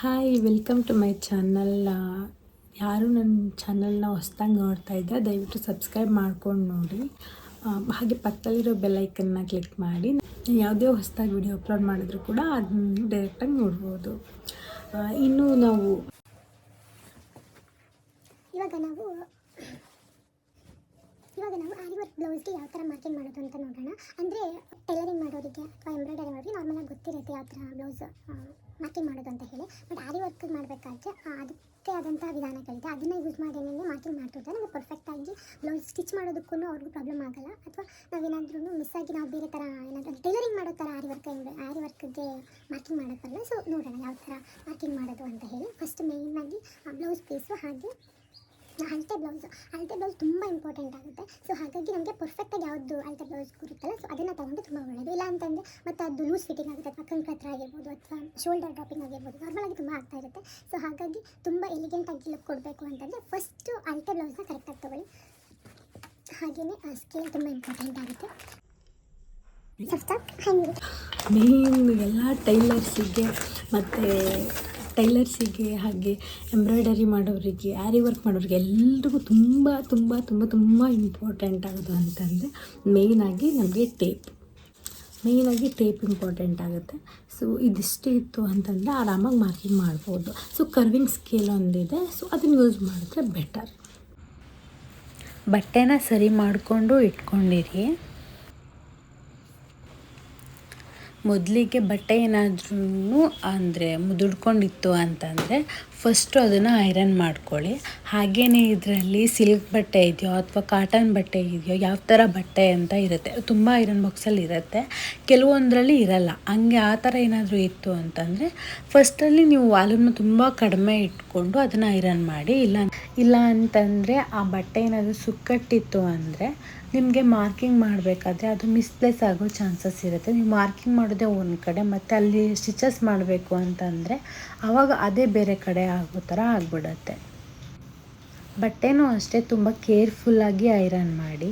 Hi welcome to my channel. ಯಾರು ನನ್ನ ಚಾನಲ್ನ ಹೊಸ್ದಾಗಿ ನೋಡ್ತಾ ಇದ್ದರೆ ದಯವಿಟ್ಟು ಸಬ್ಸ್ಕ್ರೈಬ್ ಮಾಡ್ಕೊಂಡು ನೋಡಿ. ಹಾಗೆ ಪಕ್ಕದಲ್ಲಿರೋ ಬೆಲ್ಲೈಕನ್ನ ಕ್ಲಿಕ್ ಮಾಡಿ ಯಾವುದೇ ಹೊಸದಾಗಿ ವಿಡಿಯೋ ಅಪ್ಲೋಡ್ ಮಾಡಿದ್ರು ಕೂಡ ಅದನ್ನು ಡೈರೆಕ್ಟಾಗಿ ನೋಡ್ಬೋದು. ಇನ್ನು ಇವಾಗ ನಾವು ಆರಿ ವರ್ಕ್ ಬ್ಲೌಸ್ಗೆ ಯಾವ ಥರ ಮಾರ್ಕಿಂಗ್ ಮಾಡೋದು ಅಂತ ನೋಡೋಣ. ಅಂದರೆ ಟೈಲರಿಂಗ್ ಮಾಡೋರಿಗೆ ಅಥವಾ ಎಂಬ್ರಾಯ್ಡರಿ ಮಾಡೋರಿಗೆ ನಾರ್ಮಲಾಗಿ ಗೊತ್ತಿರುತ್ತೆ ಯಾವ ಥರ ಬ್ಲೌಸ್ ಮಾರ್ಕಿಂಗ್ ಮಾಡೋದು ಅಂತ ಹೇಳಿ. ಬಟ್ ಆರಿ ವರ್ಕ್ ಮಾಡಬೇಕಾದ್ರೆ ಅದಕ್ಕೆ ಆದಂಥ ವಿಧಾನಗಳಿದೆ. ಅದನ್ನು ಯೂಸ್ ಮಾಡಿನೇ ಮಾರ್ಕಿಂಗ್ ಮಾಡ್ತಿದ್ದರೆ ನಮಗೆ ಪರ್ಫೆಕ್ಟಾಗಿ ಬ್ಲೌಸ್ ಸ್ಟಿಚ್ ಮಾಡೋದಕ್ಕೂ ಅವ್ರಿಗೂ ಪ್ರಾಬ್ಲಮ್ ಆಗಲ್ಲ. ಅಥವಾ ನಾವೇನಾದ್ರೂ ಮಿಸ್ ಆಗಿ ನಾವು ಬೇರೆ ಥರ ಏನಾದರೂ ಟೈಲರಿಂಗ್ ಮಾಡೋ ಥರ ಆರಿ ವರ್ಕ್ಗೆ ಮಾರ್ಕಿಂಗ್ ಮಾಡೋಕ್ಕಲ್ಲ. ಸೊ ನೋಡೋಣ ಯಾವ ಥರ ಮಾರ್ಕಿಂಗ್ ಮಾಡೋದು ಅಂತ ಹೇಳಿ. ಫಸ್ಟ್ ಮೇಯ್ನಾಗಿ ಬ್ಲೌಸ್ ಪೀಸು ಹಾಗೆ ಅಳತೆ ಬ್ಲೌಸ್ ತುಂಬ ಇಂಪಾರ್ಟೆಂಟ್ ಆಗುತ್ತೆ. ಸೊ ಹಾಗಾಗಿ ನಮಗೆ ಪರ್ಫೆಕ್ಟಾಗಿ ಯಾವುದು ಅಳತೆ ಬ್ಲೌಸ್ ಗುರುತ್ತಲ್ಲ, ಸೊ ಅದನ್ನು ತಗೊಂಡು ತುಂಬ ಒಳ್ಳೆಯದು. ಇಲ್ಲ ಅಂತಂದರೆ ಮತ್ತು ಅದು ಲೂಸ್ ಫಿಟ್ಟಿಂಗ್ ಆಗುತ್ತೆ, ಅಥವಾ ಕಣ್ ಹತ್ರ ಆಗಿರ್ಬೋದು, ಅಥವಾ ಶೋಲ್ಡರ್ ಡ್ರಾಪಿಂಗ್ ಆಗಿರ್ಬೋದು, ನಾರ್ಮಲಾಗಿ ತುಂಬ ಆಗ್ತಾ ಇರುತ್ತೆ. ಸೊ ಹಾಗಾಗಿ ತುಂಬ ಎಲಿಗೆಂಟಾಗಿ ಲುಕ್ ಕೊಡಬೇಕು ಅಂತಂದರೆ ಫಸ್ಟು ಅಳತೆ ಬ್ಲೌಸ್ನ ಕರೆಕ್ಟಾಗಿ ತೊಗೊಳ್ಳಿ. ಹಾಗೆಯೇ ಸ್ಕೇಲ್ ತುಂಬ ಇಂಪಾರ್ಟೆಂಟ್ ಆಗುತ್ತೆ. ಮೇನ್ ಎಲ್ಲ ಟೈಲರ್ಸಿಗೆ ಹಾಗೆ ಎಂಬ್ರಾಯ್ಡರಿ ಮಾಡೋರಿಗೆ, ಆರಿ ವರ್ಕ್ ಮಾಡೋರಿಗೆ ಎಲ್ರಿಗೂ ತುಂಬ ತುಂಬ ತುಂಬ ತುಂಬ ಇಂಪಾರ್ಟೆಂಟ್ ಆಗೋದು ಅಂತಂದರೆ ಮೇಯ್ನಾಗಿ ನಮಗೆ ಟೇಪ್ ಇಂಪಾರ್ಟೆಂಟ್ ಆಗುತ್ತೆ. ಸೊ ಇದಿಷ್ಟೇ ಇತ್ತು ಅಂತಂದರೆ ಆರಾಮಾಗಿ ಮಾರ್ಕಿಂಗ್ ಮಾಡ್ಬೋದು. ಸೊ ಕರ್ವಿಂಗ್ ಸ್ಕೇಲ್ ಒಂದಿದೆ, ಸೊ ಅದನ್ನು ಯೂಸ್ ಮಾಡಿದ್ರೆ ಬೆಟರ್. ಬಟ್ಟೆನ ಸರಿ ಮಾಡಿಕೊಂಡು ಇಟ್ಕೊಂಡಿರಿ. ಮೊದಲಿಗೆ ಬಟ್ಟೆ ಏನಾದ್ರೂ ಅಂದರೆ ಮುದುಡ್ಕೊಂಡಿತ್ತು ಅಂತಂದರೆ ಫಸ್ಟು ಅದನ್ನು ಐರನ್ ಮಾಡ್ಕೊಳ್ಳಿ. ಹಾಗೆಯೇ ಇದರಲ್ಲಿ ಸಿಲ್ಕ್ ಬಟ್ಟೆ ಇದೆಯೋ ಅಥವಾ ಕಾಟನ್ ಬಟ್ಟೆ ಇದೆಯೋ, ಯಾವ ಥರ ಬಟ್ಟೆ ಅಂತ ಇರುತ್ತೆ. ತುಂಬ ಐರನ್ ಬಾಕ್ಸಲ್ಲಿ ಇರುತ್ತೆ, ಕೆಲವೊಂದರಲ್ಲಿ ಇರಲ್ಲ. ಹಂಗೆ ಆ ಥರ ಏನಾದರೂ ಇತ್ತು ಅಂತಂದರೆ ಫಸ್ಟಲ್ಲಿ ನೀವು ವಾಲ್ಯೂಮ್ನ ತುಂಬ ಕಡಿಮೆ ಇಟ್ಕೊಂಡು ಅದನ್ನು ಐರನ್ ಮಾಡಿ. ಇಲ್ಲ ಅಂತಂದರೆ ಆ ಬಟ್ಟೆ ಏನಾದರೂ ಸುಕ್ಕಟ್ಟಿತ್ತು ಅಂದರೆ ನಿಮಗೆ ಮಾರ್ಕಿಂಗ್ ಮಾಡಬೇಕಾದ್ರೆ ಅದು ಮಿಸ್ಪ್ಲೇಸ್ ಆಗೋ ಚಾನ್ಸಸ್ ಇರುತ್ತೆ. ನೀವು ಮಾರ್ಕಿಂಗ್ ಮಾಡೋದೇ ಒಂದು ಕಡೆ ಮತ್ತು ಅಲ್ಲಿ ಸ್ಟಿಚಸ್ ಮಾಡಬೇಕು ಅಂತಂದರೆ ಆವಾಗ ಅದೇ ಬೇರೆ ಕಡೆ ಆಗೋ ಥರ ಆಗಿಬಿಡತ್ತೆ. ಬಟ್ಟೆನೂ ಅಷ್ಟೇ ತುಂಬ ಕೇರ್ಫುಲ್ಲಾಗಿ ಐರನ್ ಮಾಡಿ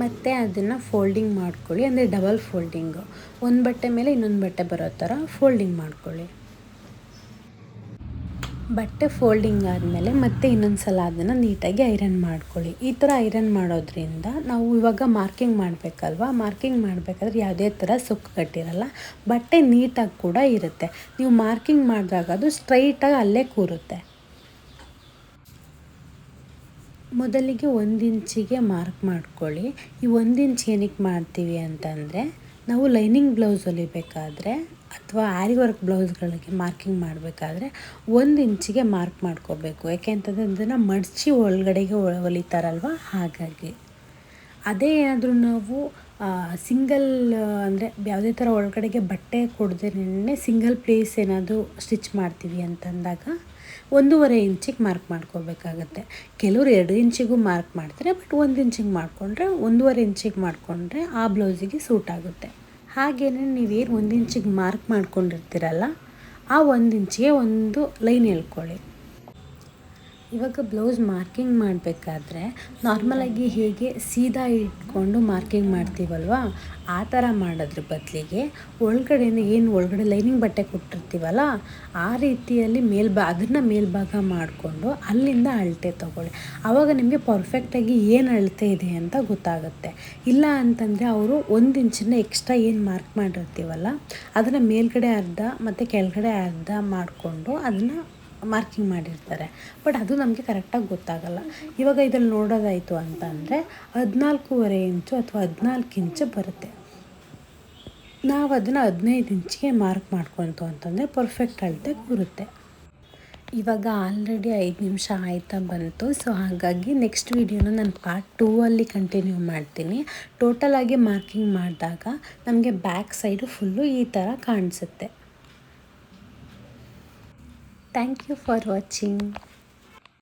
ಮತ್ತು ಅದನ್ನು ಫೋಲ್ಡಿಂಗ್ ಮಾಡ್ಕೊಳ್ಳಿ. ಅಂದರೆ ಡಬಲ್ ಫೋಲ್ಡಿಂಗು, ಒಂದು ಬಟ್ಟೆ ಮೇಲೆ ಇನ್ನೊಂದು ಬಟ್ಟೆ ಬರೋ ಥರ ಫೋಲ್ಡಿಂಗ್ ಮಾಡ್ಕೊಳ್ಳಿ. ಬಟ್ಟೆ ಫೋಲ್ಡಿಂಗ್ ಆದಮೇಲೆ ಮತ್ತೆ ಇನ್ನೊಂದು ಸಲ ಅದನ್ನು ನೀಟಾಗಿ ಐರನ್ ಮಾಡ್ಕೊಳ್ಳಿ. ಈ ಥರ ಐರನ್ ಮಾಡೋದ್ರಿಂದ ನಾವು ಇವಾಗ ಮಾರ್ಕಿಂಗ್ ಮಾಡಬೇಕಲ್ವ, ಮಾರ್ಕಿಂಗ್ ಮಾಡಬೇಕಾದ್ರೆ ಯಾವುದೇ ಥರ ಸುಕ್ಕು ಕಟ್ಟಿರಲ್ಲ, ಬಟ್ಟೆ ನೀಟಾಗಿ ಕೂಡ ಇರುತ್ತೆ. ನೀವು ಮಾರ್ಕಿಂಗ್ ಮಾಡಿದಾಗ ಅದು ಸ್ಟ್ರೈಟಾಗಿ ಅಲ್ಲೇ ಕೂರುತ್ತೆ. ಮೊದಲಿಗೆ 1 ಇಂಚಿಗೆ ಮಾರ್ಕ್ ಮಾಡ್ಕೊಳ್ಳಿ. ಈ 1 ಇಂಚ್ ಏನಕ್ಕೆ ಮಾಡ್ತೀವಿ ಅಂತಂದರೆ ನಾವು ಲೈನಿಂಗ್ ಬ್ಲೌಸ್ ಹೊಲಿಬೇಕಾದ್ರೆ ಅಥವಾ ಆರಿ ವರ್ಕ್ ಬ್ಲೌಸ್ಗಳಿಗೆ ಮಾರ್ಕಿಂಗ್ ಮಾಡಬೇಕಾದ್ರೆ 1 ಇಂಚಿಗೆ ಮಾರ್ಕ್ ಮಾಡ್ಕೋಬೇಕು. ಯಾಕೆ ಅಂತಂದರೆ ಅದನ್ನು ಮಡಚಿ ಒಳಗಡೆಗೆ ಹೊಲಿತಾರಲ್ವ, ಹಾಗಾಗಿ. ಅದೇ ಏನಾದರೂ ನಾವು ಸಿಂಗಲ್ ಅಂದರೆ ಯಾವುದೇ ಥರ ಒಳಗಡೆಗೆ ಬಟ್ಟೆ ಕೊಡದೇನೆ ಸಿಂಗಲ್ ಪ್ಲೇಸ್ ಏನಾದರೂ ಸ್ಟಿಚ್ ಮಾಡ್ತೀವಿ ಅಂತಂದಾಗ 1.5 ಇಂಚಿಗೆ ಮಾರ್ಕ್ ಮಾಡ್ಕೋಬೇಕಾಗತ್ತೆ. ಕೆಲವರು 2 ಇಂಚಿಗೂ ಮಾರ್ಕ್ ಮಾಡ್ತಾರೆ, ಬಟ್ 1 ಇಂಚಿಗೆ ಮಾಡಿಕೊಂಡ್ರೆ 1.5 ಇಂಚಿಗೆ ಮಾಡಿಕೊಂಡ್ರೆ ಆ ಬ್ಲೌಸಿಗೆ ಸೂಟ್ ಆಗುತ್ತೆ. ಹಾಗೆಯೇ ನೀವೇನು 1 ಇಂಚಿಗೆ ಮಾರ್ಕ್ ಮಾಡ್ಕೊಂಡಿರ್ತೀರಲ್ಲ, ಆ 1 ಇಂಚಿಗೆ ಒಂದು ಲೈನ್ ಎಳ್ಕೊಳ್ಳಿ. ಇವಾಗ ಬ್ಲೌಸ್ ಮಾರ್ಕಿಂಗ್ ಮಾಡಬೇಕಾದ್ರೆ ನಾರ್ಮಲಾಗಿ ಹೇಗೆ ಸೀದಾ ಇಟ್ಕೊಂಡು ಮಾರ್ಕಿಂಗ್ ಮಾಡ್ತೀವಲ್ವ, ಆ ಥರ ಮಾಡೋದ್ರ ಬದಲಿಗೆ ಒಳಗಡೆ ಲೈನಿಂಗ್ ಬಟ್ಟೆ ಕೊಟ್ಟಿರ್ತೀವಲ್ಲ, ಆ ರೀತಿಯಲ್ಲಿ ಅದನ್ನು ಮೇಲ್ಭಾಗ ಮಾಡಿಕೊಂಡು ಅಲ್ಲಿಂದ ಅಳತೆ ತೊಗೊಳ್ಳಿ. ಆವಾಗ ನಿಮಗೆ ಪರ್ಫೆಕ್ಟಾಗಿ ಏನು ಅಳತೆ ಇದೆ ಅಂತ ಗೊತ್ತಾಗುತ್ತೆ. ಇಲ್ಲ ಅಂತಂದರೆ ಅವರು 1 ಇಂಚನ್ನ ಎಕ್ಸ್ಟ್ರಾ ಏನು ಮಾರ್ಕ್ ಮಾಡಿರ್ತೀವಲ್ಲ ಅದನ್ನು ಮೇಲ್ಗಡೆ ಅರ್ಧ ಮತ್ತು ಕೆಳಗಡೆ ಅರ್ಧ ಮಾಡಿಕೊಂಡು ಅದನ್ನು ಮಾರ್ಕಿಂಗ್ ಮಾಡಿರ್ತಾರೆ. ಬಟ್ ಅದು ನಮಗೆ ಕರೆಕ್ಟಾಗಿ ಗೊತ್ತಾಗಲ್ಲ. ಇವಾಗ ಇದರಲ್ಲಿ ನೋಡೋದಾಯಿತು ಅಂತಂದರೆ 14.5 ಇಂಚು ಅಥವಾ 14 ಇಂಚು ಬರುತ್ತೆ. ನಾವು ಅದನ್ನು 15 ಇಂಚಿಗೆ ಮಾರ್ಕ್ ಮಾಡ್ಕೊಳ್ತು ಅಂತಂದರೆ ಪರ್ಫೆಕ್ಟ್ ಅಳತೆ ಕೂರುತ್ತೆ. ಇವಾಗ ಆಲ್ರೆಡಿ 5 ನಿಮಿಷ ಆಯ್ತಾ ಬಂತು. ಸೊ ಹಾಗಾಗಿ ನೆಕ್ಸ್ಟ್ ವಿಡಿಯೋನ ನಾನು ಪಾರ್ಟ್ 2 ಕಂಟಿನ್ಯೂ ಮಾಡ್ತೀನಿ. ಟೋಟಲಾಗಿ ಮಾರ್ಕಿಂಗ್ ಮಾಡಿದಾಗ ನಮಗೆ ಬ್ಯಾಕ್ ಸೈಡು ಫುಲ್ಲು ಈ ಥರ ಕಾಣಿಸುತ್ತೆ. Thank you for watching.